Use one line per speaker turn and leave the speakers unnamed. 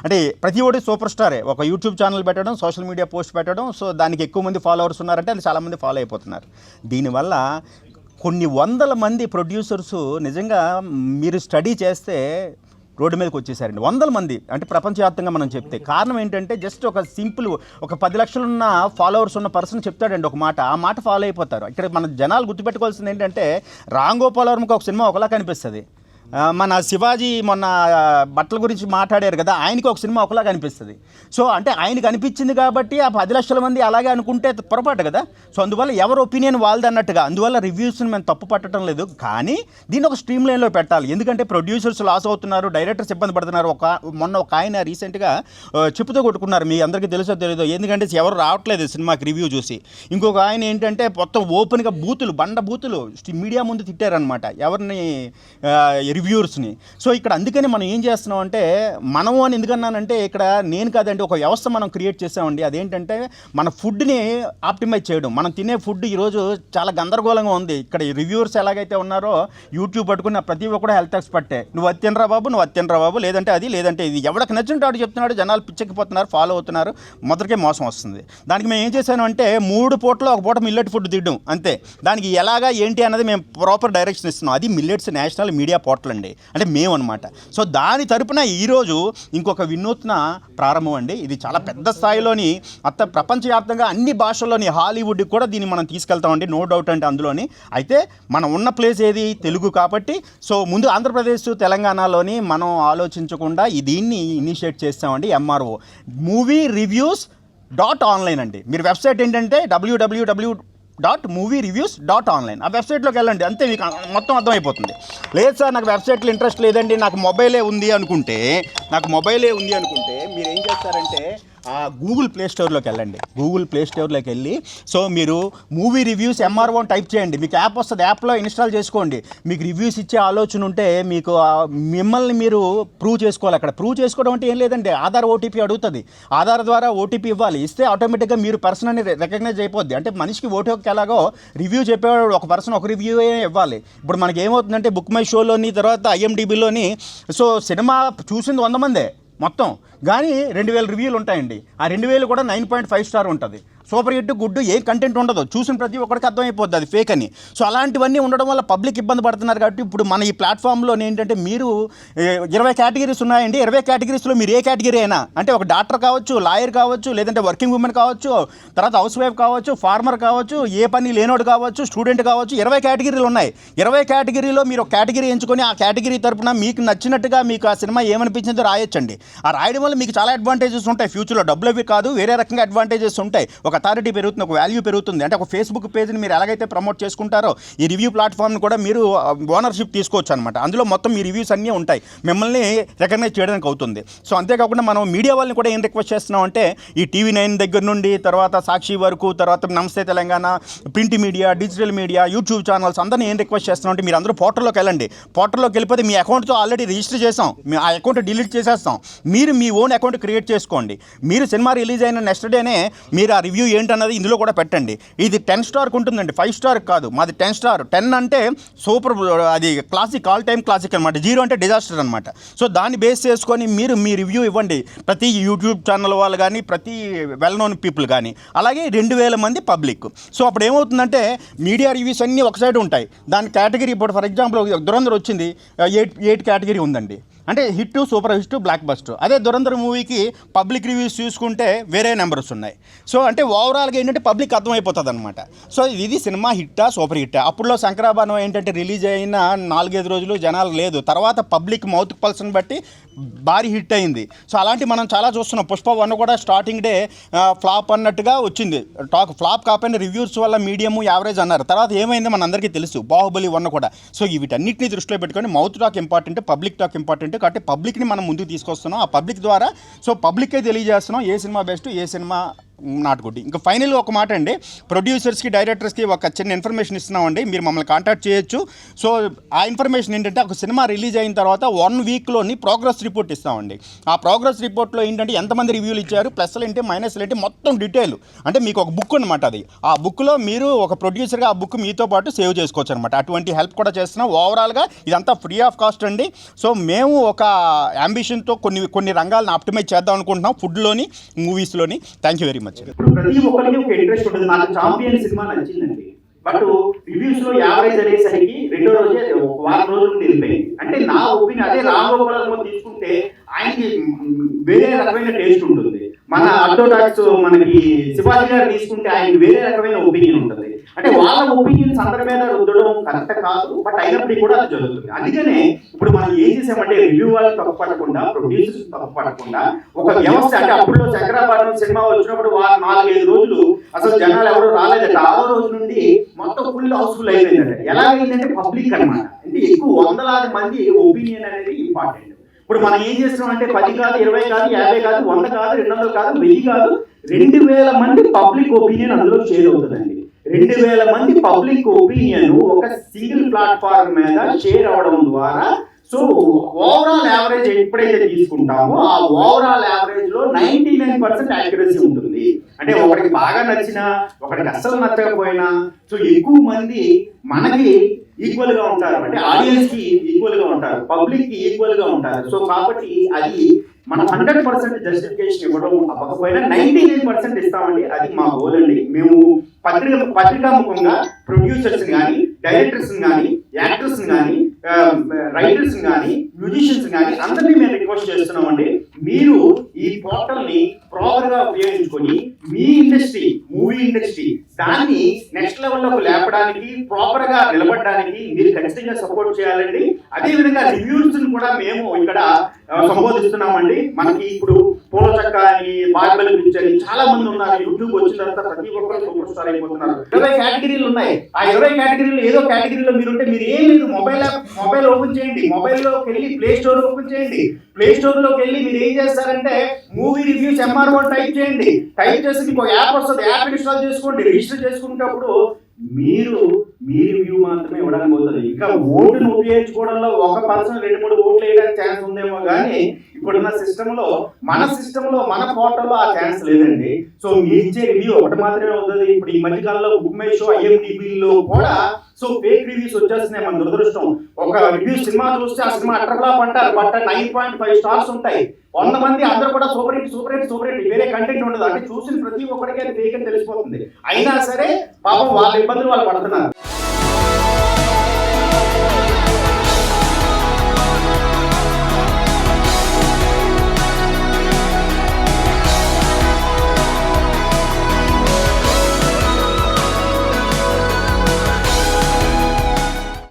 అంటే ప్రతి ఒక్కటి సూపర్ స్టారే, ఒక యూట్యూబ్ ఛానల్ పెట్టడం, సోషల్ మీడియా పోస్ట్ పెట్టడం, సో దానికి ఎక్కువ మంది ఫాలోవర్స్ ఉన్నారంటే అది చాలామంది ఫాలో అయిపోతున్నారు. దీనివల్ల కొన్ని వందల మంది ప్రొడ్యూసర్స్ నిజంగా మీరు స్టడీ చేస్తే రోడ్డు మీదకి వచ్చేసారండి, వందల మంది. అంటే ప్రపంచవ్యాప్తంగా మనం చెప్తే కారణం ఏంటంటే జస్ట్ ఒక సింపుల్ ఒక 10 లక్షలు ఉన్న ఫాలోవర్స్ ఉన్న పర్సన్ చెప్తాడండి ఒక మాట, ఆ మాట ఫాలో అయిపోతారు. ఇక్కడ మన జనాలు గుర్తుపెట్టుకోవాల్సింది ఏంటంటే రామ్ గోపాల్ వర్మకి ఒక సినిమా ఒకలా కనిపిస్తుంది, మన శివాజీ మొన్న బట్టల గురించి మాట్లాడారు కదా, ఆయనకి ఒక సినిమా ఒకలా కనిపిస్తుంది. సో అంటే ఆయనకు అనిపించింది కాబట్టి ఆ 10 లక్షల మంది అలాగే అనుకుంటే పొరపాటు కదా. సో అందువల్ల ఎవరి ఒపీనియన్ వాళ్ళది అన్నట్టుగా, అందువల్ల రివ్యూస్ని మేము తప్పు పట్టడం లేదు, కానీ దీన్ని ఒక స్ట్రీమ్ లైన్లో పెట్టాలి. ఎందుకంటే ప్రొడ్యూసర్స్ లాస్ అవుతున్నారు, డైరెక్టర్స్ ఇబ్బంది పడుతున్నారు. మొన్న ఒక ఆయన రీసెంట్గా చెప్పుతో కొట్టుకున్నారు, మీ అందరికీ తెలుసో తెలియదు, ఎందుకంటే ఎవరు రావట్లేదు సినిమాకి రివ్యూ చూసి. ఇంకొక ఆయన ఏంటంటే మొత్తం ఓపెన్గా బూతులు, బండ బూతులు మీడియా ముందు తిట్టారనమాట ఎవరిని, రివ్యూర్స్ని. సో ఇక్కడ అందుకని మనం ఏం చేస్తున్నాం అంటే, మనము అని ఎందుకన్నానంటే ఇక్కడ నేను కాదండి, ఒక వ్యవస్థ మనం క్రియేట్ చేసామండి. అదేంటంటే మన ఫుడ్ని ఆప్టిమైజ్ చేయడం. మనం తినే ఫుడ్ ఈరోజు చాలా గందరగోళంగా ఉంది. ఇక్కడ రివ్యూర్స్ ఎలాగైతే ఉన్నారో యూట్యూబ్ పట్టుకున్న ప్రతి ఒక్కరు హెల్త్ ఎక్స్పర్టే, నువ్వు అది తినరా బాబు, నువ్వు అది తినరా బాబు, లేదంటే అది, లేదంటే ఇది, ఎవరికి నచ్చినట్టు వాడు చెప్తున్నాడు, జనాలు పిచ్చెక్కిపోతున్నారు, ఫాలో అవుతున్నారు, మొదటికే మోసం వస్తుంది. దానికి మేము ఏం చేశాను అంటే 3 పూటలో ఒక పూట మిల్లెట్ ఫుడ్ తిడ్డం అంతే. దానికి ఎలాగా ఏంటి అన్నది మేము ప్రాపర్ డైరెక్షన్ ఇస్తున్నాం. అది మిల్లెట్స్ నేషనల్ మీడియా పోర్టల్ అండి, అంటే మేము అనమాట. సో దాని తరపున ఈరోజు ఇంకొక వినూత్న ప్రారంభం అండి. ఇది చాలా పెద్ద స్థాయిలోని ప్రపంచవ్యాప్తంగా అన్ని భాషల్లోని హాలీవుడ్కి కూడా దీన్ని మనం తీసుకెళ్తామండి, నో డౌట్ అంటే అందులోని. అయితే మనం ఉన్న ప్లేస్ ఏది తెలుగు కాబట్టి, సో ముందు ఆంధ్రప్రదేశ్ తెలంగాణలోని మనం ఆలోచించకుండా దీన్ని ఇనిషియేట్ చేస్తామండి. ఎంఆర్ఓ మూవీ రివ్యూస్ .online అండి. మీరు వెబ్సైట్ ఏంటంటే www.moviereviews.online, ఆ వెబ్సైట్లోకి వెళ్ళండి, అంతే, మీకు మొత్తం అర్థమైపోతుంది. లేదు సార్ నాకు వెబ్సైట్లో ఇంట్రెస్ట్ లేదండి, నాకు మొబైలే ఉంది అనుకుంటే మీరు ఏం చేస్తారంటే గూగుల్ ప్లే స్టోర్లోకి వెళ్ళండి. గూగుల్ ప్లే స్టోర్లోకి వెళ్ళి సో మీరు మూవీ రివ్యూస్ ఎంఆర్ఓ టైప్ చేయండి, మీకు యాప్ వస్తుంది, యాప్లో ఇన్స్టాల్ చేసుకోండి. మీకు రివ్యూస్ ఇచ్చే ఆలోచన ఉంటే మీకు మిమ్మల్ని మీరు ప్రూవ్ చేసుకోవాలి. అక్కడ ప్రూవ్ చేసుకోవడం అంటే ఏం లేదండి, ఆధార్ ఓటీపీ అడుగుతుంది, ఆధార్ ద్వారా ఓటీపీ ఇవ్వాలి, ఇస్తే ఆటోమేటిక్గా మీరు పర్సన్ అని రికగ్నైజ్ అయిపోద్ది. అంటే మనిషికి ఓటీపీ ఎలాగో రివ్యూ చెప్పేవాడు ఒక పర్సన్ ఒక రివ్యూ ఇవ్వాలి. ఇప్పుడు మనకి ఏమవుతుందంటే బుక్ మై షోలోని, తర్వాత IMDbలోని సో సినిమా చూసింది 100 మందే మొత్తం, కానీ 2000 రివ్యూలు ఉంటాయండి. ఆ 2000 కూడా 9.5 స్టార్ ఉంటుంది. సూపర్ హిట్, గుడ్, ఏ కంటెంట్ ఉండదు, చూసిన ప్రతి ఒక్కరికి అర్థమైపోద్ది అది ఫేక్ అని. సో అలాంటివన్నీ ఉండడం వల్ల పబ్లిక్ ఇబ్బంది పడుతున్నారు. కాబట్టి ఇప్పుడు మన ఈ ప్లాట్ఫామ్లో ఏంటంటే మీరు 20 కేటగిరీస్ ఉన్నాయండి. 20 కేటగిరీస్లో మీరు ఏ కేటగిరీ అయినా, అంటే ఒక డాక్టర్ కావచ్చు, లాయర్ కావచ్చు, లేదంటే వర్కింగ్ ఉమెన్ కావచ్చు, తర్వాత హౌస్ వైఫ్ కావచ్చు, ఫార్మర్ కావచ్చు, ఏ పని లేనోడు కావచ్చు, స్టూడెంట్ కావచ్చు, 20 కేటగిరీలు ఉన్నాయి. 20 కేటగిరీలో మీరు ఒక కేటగిరీ ఎంచుకొని ఆ కేటగిరీ తరపున మీకు నచ్చినట్టుగా మీకు ఆ సినిమా ఏమనిపించిందో రాయొచ్చండి. ఆ రాయడం వల్ల మీకు చాలా అడ్వాంటేజెస్ ఉంటాయి. ఫ్యూచర్లో డబ్బులు అవి కాదు, వేరే రకంగా అడ్వాంటేజెస్ ఉంటాయి. ఒక అథారిటీ పెరుగుతుంది, ఒక వాల్యూ పెరుగుతుంది. అంటే ఒక ఫేస్బుక్ పేజ్ని మీరు ఎలాగైతే ప్రమోట్ చేసుకుంటారో ఈ రివ్యూ ప్లాట్ఫామ్ని కూడా మీరు ఓనర్షిప్ తీసుకోవచ్చు అనమాట. అందులో మొత్తం మీ రివ్యూస్ అన్నీ ఉంటాయి, మిమ్మల్ని రికగ్నైజ్ చేయడానికి అవుతుంది. సో అంతేకాకుండా మనం మీడియా వాళ్ళని కూడా ఏం రిక్వెస్ట్ చేస్తున్నాం అంటే ఈ TV9 దగ్గర నుండి తర్వాత సాక్షి వరకు, తర్వాత నమస్తే Telangana, print media, digital media, YouTube channels అందరినీ ఏం రిక్వెస్ట్ చేస్తున్నాం అంటే మీరు అందరూ పోర్టల్లోకి వెళ్ళండి. పోర్టల్లోకి వెళ్ళిపోతే మీ అకౌంట్తో ఆల్రెడీ రిజిస్టర్ చేసాం, ఆ అకౌంట్ డిలీట్ చేసేస్తాం, మీరు మీ ఓన్ అకౌంట్ క్రియేట్ చేసుకోండి. మీరు సినిమా రిలీజ్ అయిన నెక్స్ట్ డేనే మీరు ఆ రివ్యూ ఏంటన్నది ఇందులో కూడా పెట్టండి. ఇది 10 స్టార్కి ఉంటుందండి, 5 స్టార్ కాదు, మాది 10 స్టార్. 10 అంటే సూపర్, అది క్లాసిక్, ఆల్ టైమ్ క్లాసిక్ అనమాట. 0 అంటే డిజాస్టర్ అనమాట. సో దాన్ని బేస్ చేసుకొని మీరు మీ రివ్యూ ఇవ్వండి, ప్రతి యూట్యూబ్ ఛానల్ వాళ్ళు కానీ, ప్రతి వెల్ నోన్ పీపుల్ కానీ, అలాగే 2000 మంది పబ్లిక్. సో అప్పుడు ఏమవుతుందంటే మీడియా రివ్యూస్ అన్నీ ఒక సైడ్ ఉంటాయి. దాని కేటగిరీ ఇప్పుడు ఫర్ ఎగ్జాంపుల్ దురంధర్ వచ్చింది, 8 కేటగిరీ ఉందండి. అంటే hit, super hit, block buster. అదే దురంధర్ మూవీకి పబ్లిక్ రివ్యూస్ చూసుకుంటే వేరే నెంబర్స్ ఉన్నాయి. సో అంటే ఓవరాల్గా ఏంటంటే పబ్లిక్ అర్థమైపోతుంది అనమాట. సో ఇది సినిమా హిట్టా, సూపర్ హిట్టా. అప్పుడులో శంకరాభరణం ఏంటంటే రిలీజ్ అయిన 4-5 రోజులు జనాలు లేదు, తర్వాత పబ్లిక్ మౌత్ పల్స్ని బట్టి భారీ హిట్ అయింది. సో అలాంటి మనం చాలా చూస్తున్నాం. పుష్ప 1 కూడా స్టార్టింగ్ డే ఫ్లాప్ అన్నట్టుగా వచ్చింది, ఫ్లాప్ కాకపోయినా రివ్యూస్ వల్ల మీడియం యావరేజ్ అన్నారు. తర్వాత ఏమైందో మన అందరికీ తెలుసు, బాహుబలి 1 కూడా. సో వీటన్నిటిని దృష్టిలో పెట్టుకొని mouth talk important, public talk important. కాబట్టి పబ్లిక్ని మనం ముందుకు తీసుకొస్తున్నాం. ఆ పబ్లిక్ ద్వారా సో పబ్లిక్కే తెలియజేస్తున్నాం ఏ సినిమా బెస్ట్, ఏ సినిమా నాట్ గుడ్. ఇంకా ఫైనల్గా ఒక మాట అండి, ప్రొడ్యూసర్స్కి డైరెక్టర్స్కి ఒక చిన్న ఇన్ఫర్మేషన్ ఇస్తున్నామండి, మీరు మమ్మల్ని కాంటాక్ట్ చేయొచ్చు. సో ఆ ఇన్ఫర్మేషన్ ఏంటంటే, ఒక సినిమా రిలీజ్ అయిన తర్వాత 1 వీక్లోని ప్రోగ్రెస్ రిపోర్ట్ ఇస్తామండి. ఆ ప్రోగ్రెస్ రిపోర్ట్లో ఏంటంటే ఎంతమంది రివ్యూలు ఇచ్చారు, ప్లస్లు ఏంటి మైనస్లు ఏంటి మొత్తం డీటెయిల్, అంటే మీకు ఒక బుక్ అనమాట అది. ఆ బుక్లో మీరు ఒక ప్రొడ్యూసర్గా ఆ బుక్ మీతో పాటు సేవ్ చేసుకోవచ్చు అనమాట. అటువంటి హెల్ప్ కూడా చేస్తున్నాం. ఓవరాల్గా ఇదంతా ఫ్రీ ఆఫ్ కాస్ట్ అండి. సో మేము ఒక అంబిషన్తో కొన్ని రంగాలను ఆప్టిమైజ్ చేద్దాం అనుకుంటున్నాం, ఫుడ్లోని, మూవీస్లోని. Thank you very much.
ఇప్పుడు ప్రతి ఒక్కరికి ఒక ఇంట్రెస్ట్ ఉంటుంది. నాకు ఛాంపియన్ సినిమా నచ్చిందండి, బట్ రివ్యూస్ లో యావరేజ్ అనేసరికి రెండో రోజే ఒక వారం రోజుల నుండి వెళ్ళిపోయింది. అంటే నా ఒపీనియన్ అదే రామ్ గోపాల్ తీసుకుంటే ఆయనకి వేరే రకమైన టేస్ట్ ఉంటుంది. మన ఆర్థోడాక్స్ మనకి శివాజీ గారు తీసుకుంటే ఆయనకి వేరే రకమైన ఒపీనియన్ ఉంటుంది. అంటే వాళ్ళ ఒపీనియన్స్ అందరి మీద రుద్దడం కరెక్ట్ కాదు, బట్ అయినప్పటికీ కూడా అది జరుగుతుంది. అందుకనే ఇప్పుడు మనం ఏం చేసామంటే, రివ్యూ వాళ్ళకి తప్పు పడకుండా, ప్రొడ్యూసర్స్ తప్పు పడకుండా ఒక వ్యవస్థ, అంటే అప్పుడు శంకరాభరణం సినిమా వచ్చినప్పుడు 4-5 రోజులు అసలు జనాలు ఎవరు రాలేదంటే, 6వ రోజు నుండి మొత్తం ఫుల్ హౌస్ఫుల్ అయిపోయిందంటే. ఎలాగైందంటే పబ్లిక్ అనమాట, అంటే ఎక్కువ వందలాది మంది ఒపీనియన్ అనేది ఇంపార్టెంట్. ఇప్పుడు మనం ఏం చేస్తున్నాం అంటే 10 కాదు, 20 కాదు, 50 కాదు, 100 కాదు, 200 కాదు, 1000 కాదు, 2000 మంది పబ్లిక్ ఒపీనియన్ అందులో షేర్ అవుతుందండి. 2000 మంది పబ్లిక్ ఒపీనియన్ ఒక సింగిల్ ప్లాట్ఫామ్ మీద షేర్ అవడం ద్వారా, సో ఓవరాల్ యావరేజ్ ఎప్పుడైతే తీసుకుంటామో ఆ ఓవరాల్ యావరేజ్ లో 99% యాక్యురసీ ఉంటుంది. అంటే ఒకరికి బాగా నచ్చినా, ఒకరికి అస్సలు నచ్చకపోయినా, సో ఎక్కువ మంది మనకి ఈక్వల్ గా ఉంటారు, అంటే ఆడియన్స్ కి ఈక్వల్ గా ఉంటారు, పబ్లిక్ కి ఈక్వల్ గా ఉంటారు. సో కాబట్టి అది మనం 100% జస్టిఫికేషన్ ఇవ్వడం అవ్వకపోయినా 99% ఇస్తామండి. అది మా గోల్ అండి. మేము పత్రికాముఖంగా ప్రొడ్యూసర్స్ కానీ, డైరెక్టర్స్ కానీ, యాక్టర్స్ కానీ, రైటర్స్ కానీ, మ్యూజిషియన్స్ కానీ అందరినీ మేము రిక్వెస్ట్ చేస్తున్నామండి, మీరు ఈ పోర్టల్ ని ప్రాపర్ గా ఉపయోగించుకొని మీ ఇండస్ట్రీ, మూవీ ఇండస్ట్రీ, దాన్ని నెక్స్ట్ లెవెల్లోకి లేపడానికి, ప్రాపర్ గా నిలబడడానికి మీరు ఖచ్చితంగా సపోర్ట్ చేయాలండి. అదే విధంగా రివ్యూస్ కూడా మేము ఇక్కడ సంబోధిస్తున్నామండి. మనకి ఇప్పుడు పూల చక్క అని, బార్బెల్ పిచ్ అని చాలా మంది ఉన్నారు. యూట్యూబ్ వచ్చిన తర్వాత ప్రతి ఒక్కరు సూపర్ స్టార్ అయిపోతున్నారు. 20 కేటగిరీలు ఉన్నాయి. ఆ 20 కేటగిరీలో ఏదో కేటగిరీలో మీరుంటే, మీరు ఏం లేదు, మొబైల్ ఓపెన్ చేయండి, మొబైల్లోకి వెళ్ళి ప్లే స్టోర్ ఓపెన్ చేయండి. ప్లే స్టోర్ లోకి వెళ్ళి మీరు ఏం చేస్తారంటే, మూవీ రివ్యూస్ MR1 టైప్ చేయండి. టైప్ చేసి మీకు యాప్ వస్తుంది, యాప్ ఇన్స్టాల్ చేసుకోండి. రిజిస్టర్ చేసుకునేటప్పుడు మీరు మీ రివ్యూ మాత్రమే ఇవ్వడానికి పోతుంది. ఇంకా ఓటును ఉపయోగించుకోవడంలో ఒక పర్సన్ 2-3 ఓట్లు వేయడానికి ఛాన్స్ ఉందేమో కానీ, ఇప్పుడున్న సిస్టంలో, మన పోర్టల్లో ఆ ఛాన్స్ లేదండి. సో మీరు ఇచ్చే రివ్యూ ఒకటి మాత్రమే అవుతుంది. ఇప్పుడు ఈ మధ్యకాలంలో బుక్ మై షో, IMDbలో కూడా సో ఫేక్ రివ్యూస్ వచ్చేస్తున్నాయి. మన దురదృష్టం, ఒక రివ్యూ సినిమా చూస్తే ఆ సినిమా అట్రఫ్లాప్ అంటారు, బట్ 9.5 స్టార్స్ ఉంటాయి. 100 మంది అందరూ కూడా సూపర్ హిట్, వేరే కంటెంట్ ఉండదు. అంటే చూసిన ప్రతి ఒక్కరికి అది ఫేక్ అని తెలిసిపోతుంది. అయినా సరే పాపం వాళ్ళ ఇబ్బందులు వాళ్ళు పడుతున్నారు.